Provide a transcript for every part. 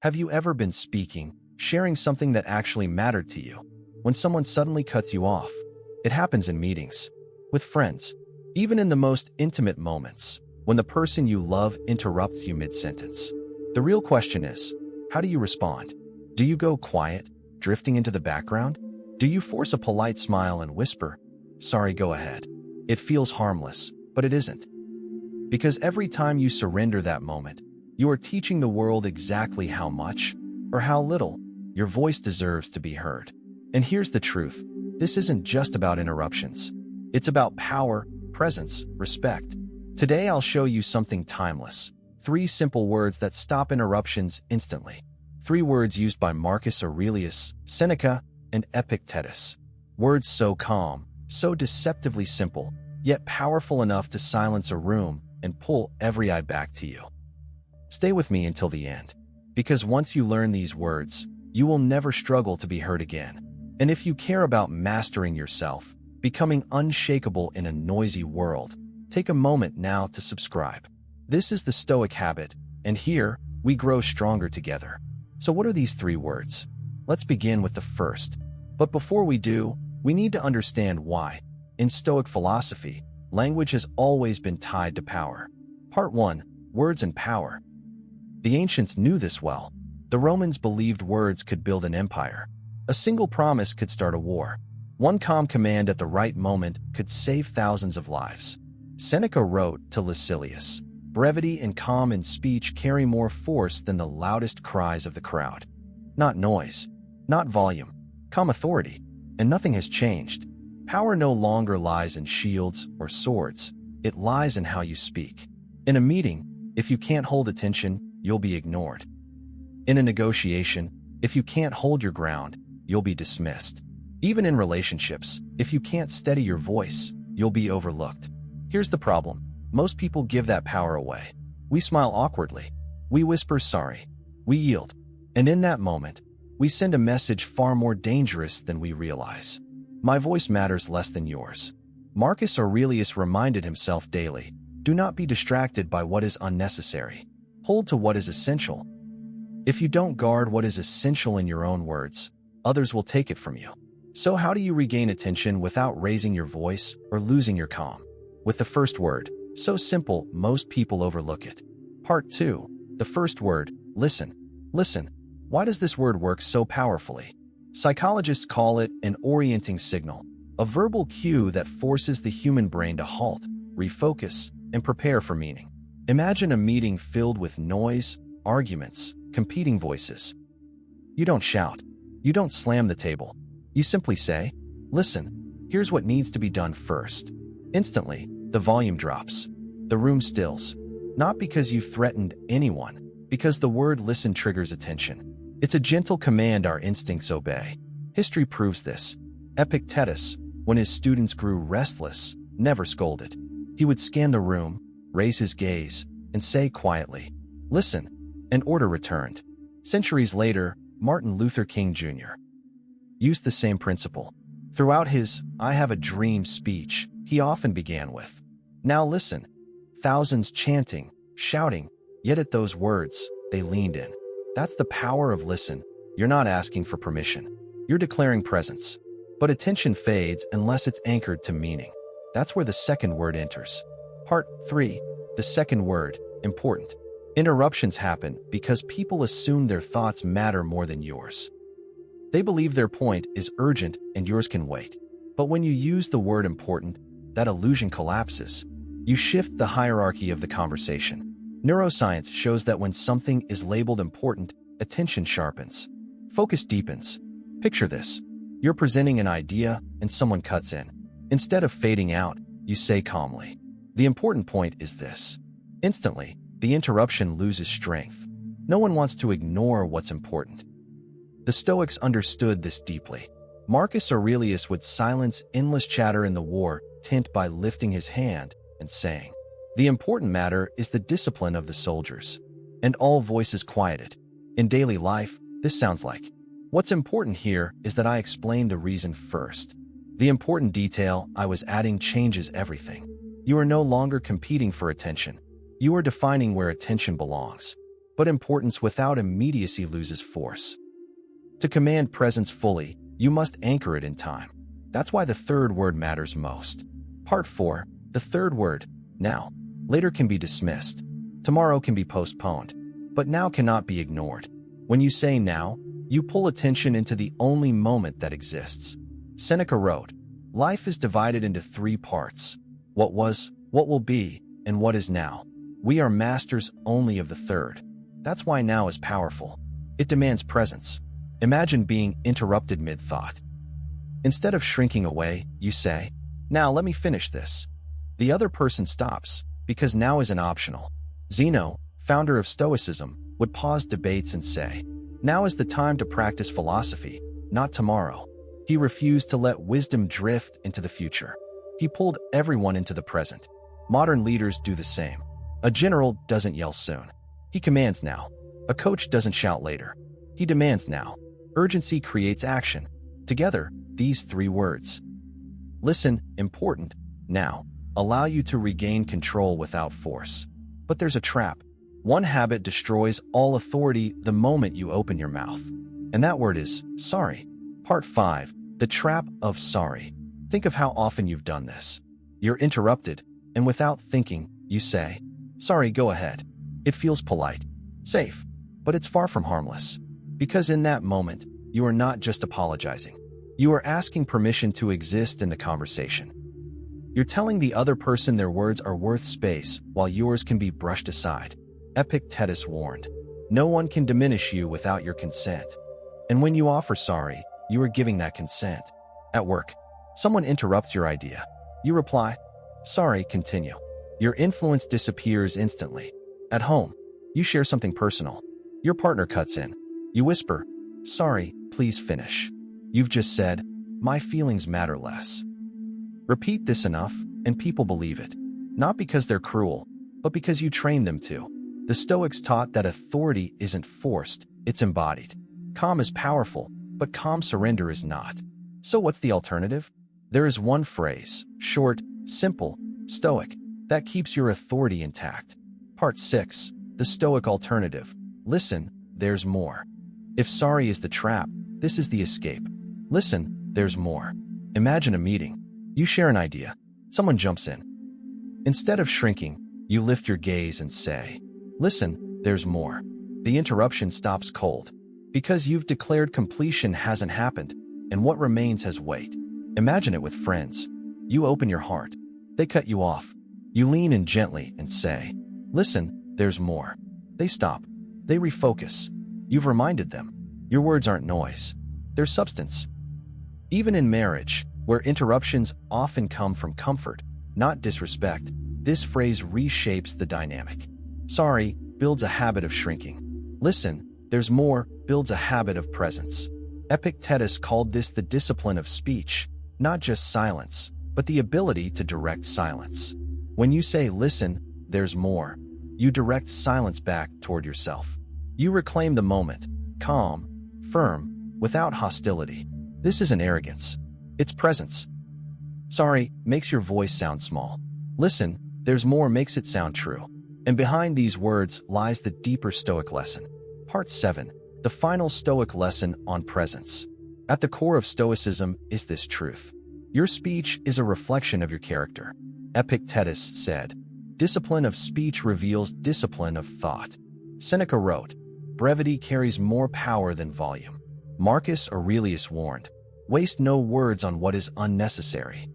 Have you ever been speaking, sharing something that actually mattered to you, when someone suddenly cuts you off? It happens in meetings, with friends, even in the most intimate moments, when the person you love interrupts you mid-sentence. The real question is, how do you respond? Do you go quiet, drifting into the background? Do you force a polite smile and whisper, "Sorry, go ahead"? It feels harmless, but it isn't. Because every time you surrender that moment, you are teaching the world exactly how much, or how little, your voice deserves to be heard. And here's the truth. This isn't just about interruptions. It's about power, presence, respect. Today I'll show you something timeless. 3 simple words that stop interruptions instantly. 3 words used by Marcus Aurelius, Seneca, and Epictetus. Words so calm, so deceptively simple, yet powerful enough to silence a room and pull every eye back to you. Stay with me until the end, because once you learn these words, you will never struggle to be heard again. And if you care about mastering yourself, becoming unshakable in a noisy world, take a moment now to subscribe. This is the Stoic habit, and here, we grow stronger together. So what are these 3 words? Let's begin with the first. But before we do, we need to understand why. In Stoic philosophy, language has always been tied to power. Part 1. Words and power. The ancients knew this well. The Romans believed words could build an empire. A single promise could start a war. One calm command at the right moment could save thousands of lives. Seneca wrote to Lucilius, "Brevity and calm in speech carry more force than the loudest cries of the crowd." Not noise, not volume, calm authority. And nothing has changed. Power no longer lies in shields or swords. It lies in how you speak. In a meeting, if you can't hold attention, you'll be ignored. In a negotiation, if you can't hold your ground, you'll be dismissed. Even in relationships, if you can't steady your voice, you'll be overlooked. Here's the problem. Most people give that power away. We smile awkwardly. We whisper sorry. We yield. And in that moment, we send a message far more dangerous than we realize. My voice matters less than yours. Marcus Aurelius reminded himself daily, do not be distracted by what is unnecessary. Hold to what is essential. If you don't guard what is essential in your own words, others will take it from you. So how do you regain attention without raising your voice or losing your calm? With the first word, so simple, most people overlook it. Part 2. The first word, listen. Listen. Why does this word work so powerfully? Psychologists call it an orienting signal, a verbal cue that forces the human brain to halt, refocus, and prepare for meaning. Imagine a meeting filled with noise, arguments, competing voices. You don't shout. You don't slam the table. You simply say, "Listen, here's what needs to be done first." Instantly, the volume drops. The room stills. Not because you threatened anyone, because the word listen triggers attention. It's a gentle command our instincts obey. History proves this. Epictetus, when his students grew restless, never scolded. He would scan the room, raise his gaze, and say quietly, "Listen," and order returned. Centuries later, Martin Luther King Jr. used the same principle. Throughout his "I Have a Dream" speech, he often began with, "Now listen." Thousands chanting, shouting, yet at those words, they leaned in. That's the power of listen. You're not asking for permission. You're declaring presence. But attention fades unless it's anchored to meaning. That's where the second word enters. Part 3. The second word, important. Interruptions happen because people assume their thoughts matter more than yours. They believe their point is urgent and yours can wait. But when you use the word important, that illusion collapses. You shift the hierarchy of the conversation. Neuroscience shows that when something is labeled important, attention sharpens. Focus deepens. Picture this. You're presenting an idea and someone cuts in. Instead of fading out, you say calmly, "The important point is this." Instantly, the interruption loses strength. No one wants to ignore what's important. The Stoics understood this deeply. Marcus Aurelius would silence endless chatter in the war tent by lifting his hand and saying, "The important matter is the discipline of the soldiers." And all voices quieted. In daily life, this sounds like, "What's important here is that I explain the reason first. The important detail I was adding changes everything." You are no longer competing for attention. You are defining where attention belongs. but importance without immediacy loses force. To command presence fully, you must anchor it in time. That's why the third word matters most. Part 4. The third word, now. Later can be dismissed. Tomorrow can be postponed. But now cannot be ignored. When you say now, you pull attention into the only moment that exists. Seneca wrote, "Life is divided into 3 parts. What was, what will be, and what is now. We are masters only of the third. That's why now is powerful. It demands presence. Imagine being interrupted mid-thought. Instead of shrinking away, you say, "Now let me finish this." The other person stops, because now isn't optional. Zeno, founder of Stoicism, would pause debates and say, "Now is the time to practice philosophy, not tomorrow." He refused to let wisdom drift into the future. He pulled everyone into the present. Modern leaders do the same. A general doesn't yell soon. He commands now. A coach doesn't shout later. He demands now. Urgency creates action. Together, these 3 words, listen, important, now, allow you to regain control without force. But there's a trap. One habit destroys all authority the moment you open your mouth. And that word is sorry. Part 5. The trap of sorry. Think of how often you've done this. You're interrupted, and without thinking, you say, "Sorry, go ahead." It feels polite, safe, but it's far from harmless. Because in that moment, you are not just apologizing. You are asking permission to exist in the conversation. You're telling the other person their words are worth space while yours can be brushed aside. Epictetus warned, "No one can diminish you without your consent." And when you offer sorry, you are giving that consent. At work, someone interrupts your idea. You reply, "Sorry, continue." Your influence disappears instantly. At home, you share something personal. Your partner cuts in. You whisper, "Sorry, please finish." You've just said, "My feelings matter less." Repeat this enough, and people believe it. Not because they're cruel, but because you trained them to. The Stoics taught that authority isn't forced, it's embodied. Calm is powerful, but calm surrender is not. So what's the alternative? There is one phrase, short, simple, Stoic, that keeps your authority intact. Part 6. The Stoic alternative. Listen, there's more. If sorry is the trap, this is the escape. Listen, there's more. Imagine a meeting. You share an idea. Someone jumps in. Instead of shrinking, you lift your gaze and say, "Listen, there's more." The interruption stops cold. Because you've declared completion hasn't happened, and what remains has weight. Imagine it with friends. You open your heart. They cut you off. You lean in gently and say, "Listen, there's more." They stop. They refocus. You've reminded them. Your words aren't noise. They're substance. Even in marriage, where interruptions often come from comfort, not disrespect, this phrase reshapes the dynamic. Sorry builds a habit of shrinking. Listen, there's more builds a habit of presence. Epictetus called this the discipline of speech, not just silence, but the ability to direct silence. When you say, "Listen, there's more," you direct silence back toward yourself. You reclaim the moment, calm, firm, without hostility. This isn't arrogance. It's presence. Sorry makes your voice sound small. Listen, there's more makes it sound true. And behind these words lies the deeper Stoic lesson. Part 7. The final Stoic lesson on presence. At the core of Stoicism is this truth. Your speech is a reflection of your character. Epictetus said, "Discipline of speech reveals discipline of thought." Seneca wrote, "Brevity carries more power than volume." Marcus Aurelius warned, "Waste no words on what is unnecessary."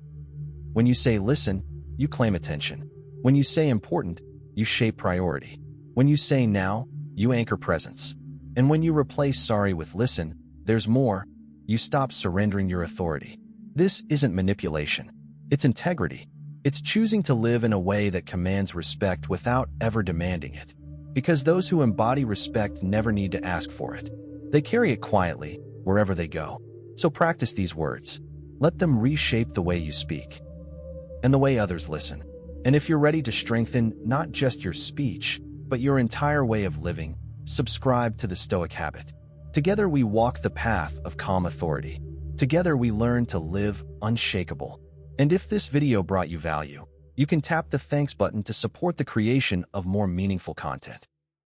When you say listen, you claim attention. When you say important, you shape priority. When you say now, you anchor presence. And when you replace sorry with listen, there's more, you stop surrendering your authority. This isn't manipulation. It's integrity. It's choosing to live in a way that commands respect without ever demanding it. Because those who embody respect never need to ask for it. They carry it quietly, wherever they go. So practice these words. Let them reshape the way you speak and the way others listen. And if you're ready to strengthen not just your speech, but your entire way of living, subscribe to the Stoic Habit. Together we walk the path of calm authority. Together we learn to live unshakable. And if this video brought you value, you can tap the thanks button to support the creation of more meaningful content.